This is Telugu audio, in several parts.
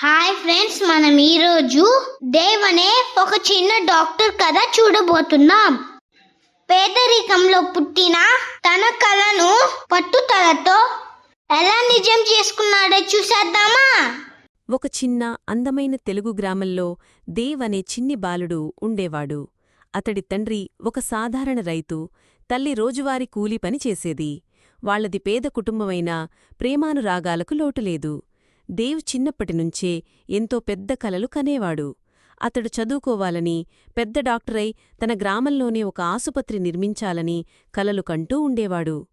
హాయ్ ఫ్రెండ్స్, మనం ఈరోజు దేవ్ అనే ఒక చిన్న డాక్టర్ కథ చూడబోతున్నాం. పేదరికంలో పుట్టిన తన కలను పట్టుదలతో ఎలా నిజం చేసుకున్నాడో చూసేద్దామా. ఒక చిన్న అందమైన తెలుగు గ్రామంలో దేవ్ అనే చిన్ని బాలుడు ఉండేవాడు. అతడి తండ్రి ఒక సాధారణ రైతు, తల్లి రోజువారీ కూలీ పని చేసేది. వాళ్లది పేద కుటుంబమైనా ప్రేమానురాగాలకు లోటులేదు. దేవ్ చిన్నప్పటినుంచే ఎంతో పెద్ద కలలు కనేవాడు. అతడు చదువుకోవాలని, పెద్ద డాక్టరై తన గ్రామంలోనే ఒక ఆసుపత్రి నిర్మించాలని కలలు కంటూ ఉండేవాడు.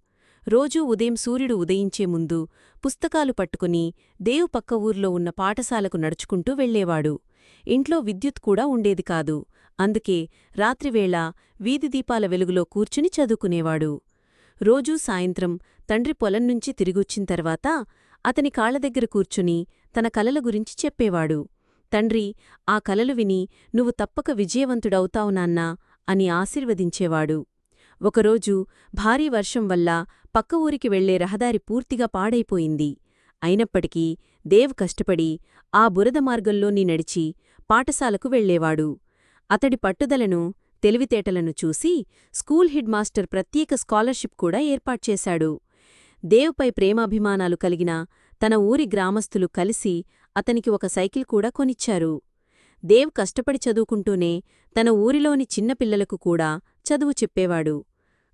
రోజూ ఉదయం సూర్యుడు ఉదయించే ముందు పుస్తకాలు పట్టుకుని దేవ్ పక్క ఊర్లో ఉన్న పాఠశాలకు నడుచుకుంటూ వెళ్లేవాడు. ఇంట్లో విద్యుత్ కూడా ఉండేది కాదు. అందుకే రాత్రివేళ వీధి దీపాల వెలుగులో కూర్చుని చదువుకునేవాడు. రోజూ సాయంత్రం తండ్రి పొలం నుంచి తిరిగొచ్చిన తర్వాత అతని కాళ్ల దగ్గర కూర్చుని తన కలల గురించి చెప్పేవాడు. తండ్రి ఆ కలలు విని, "నువ్వు తప్పక విజయవంతుడవుతావు నాన్నా" అని ఆశీర్వదించేవాడు. ఒకరోజు భారీ వర్షం వల్ల పక్క ఊరికి వెళ్లే రహదారి పూర్తిగా పాడైపోయింది. అయినప్పటికీ దేవ్ కష్టపడి ఆ బురద మార్గంలోని నడిచి పాఠశాలకు వెళ్లేవాడు. అతడి పట్టుదలను, తెలివితేటలను చూసి స్కూల్ హెడ్ మాస్టర్ ప్రత్యేక స్కాలర్షిప్ కూడా ఏర్పాట్చేశాడు. దేవ్పై ప్రేమాభిమానాలు కలిగిన తన ఊరి గ్రామస్తులు కలిసి అతనికి ఒక సైకిల్ కూడా కొనిచ్చారు. దేవ్ కష్టపడి చదువుకుంటూనే తన ఊరిలోని చిన్నపిల్లలకు కూడా చదువు చెప్పేవాడు.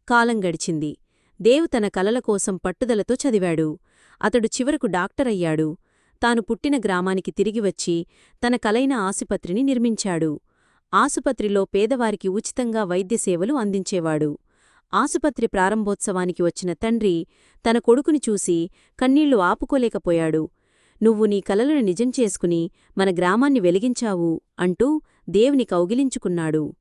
కాలం గడిచింది. దేవ్ తన కలల కోసం పట్టుదలతో చదివాడు. అతడు చివరకు డాక్టరయ్యాడు. తాను పుట్టిన గ్రామానికి తిరిగివచ్చి తన కలైన ఆసుపత్రిని నిర్మించాడు. ఆసుపత్రిలో పేదవారికి ఉచితంగా వైద్యసేవలు అందించేవాడు. ఆసుపత్రి ప్రారంభోత్సవానికి వచ్చిన తండ్రి తన కొడుకుని చూసి కన్నీళ్లు ఆపుకోలేకపోయాడు. "నువ్వు నీ కలలను నిజం చేసుకుని మన గ్రామాన్ని వెలిగించావు" అంటూ దేవుని కౌగిలించుకున్నాడు.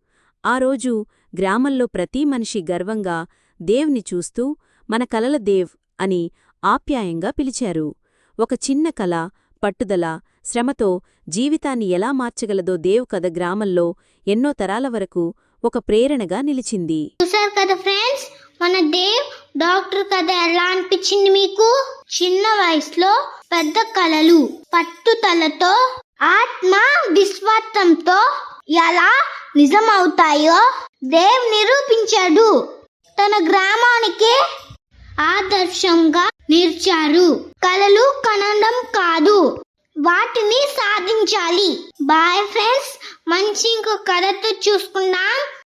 ఆ రోజు గ్రామంలో ప్రతి మనిషి గర్వంగా దేవుని చూస్తూ "మన కలల దేవ్" అని ఆప్యాయంగా పిలిచారు. ఒక చిన్న కల, పట్టుదల, శ్రమతో జీవితాన్ని ఎలా మార్చగలదో దేవ్ కథ గ్రామంలో ఎన్నో తరాల వరకు ఒక ప్రేరణగా నిలిచింది. చూసారు కదా ఫ్రెండ్స్, మన దేవ్ డాక్టర్ కథ ఎలా అనిపించింది మీకు? చిన్న వయసులో పెద్ద కలలు, పట్టుదలతో, ఆత్మ విశ్వాసంతో ఎలా నిజమవుతాయో దేవ్ నిరూపించాడు. తన గ్రామానికి ఆదర్శంగా నిలిచారు. కలలు కనడం కాదు, వాటిని సాధించాలి. బాయ్ ఫ్రెండ్స్, మంచి ఇంకో కథతో చూసుకుందాం.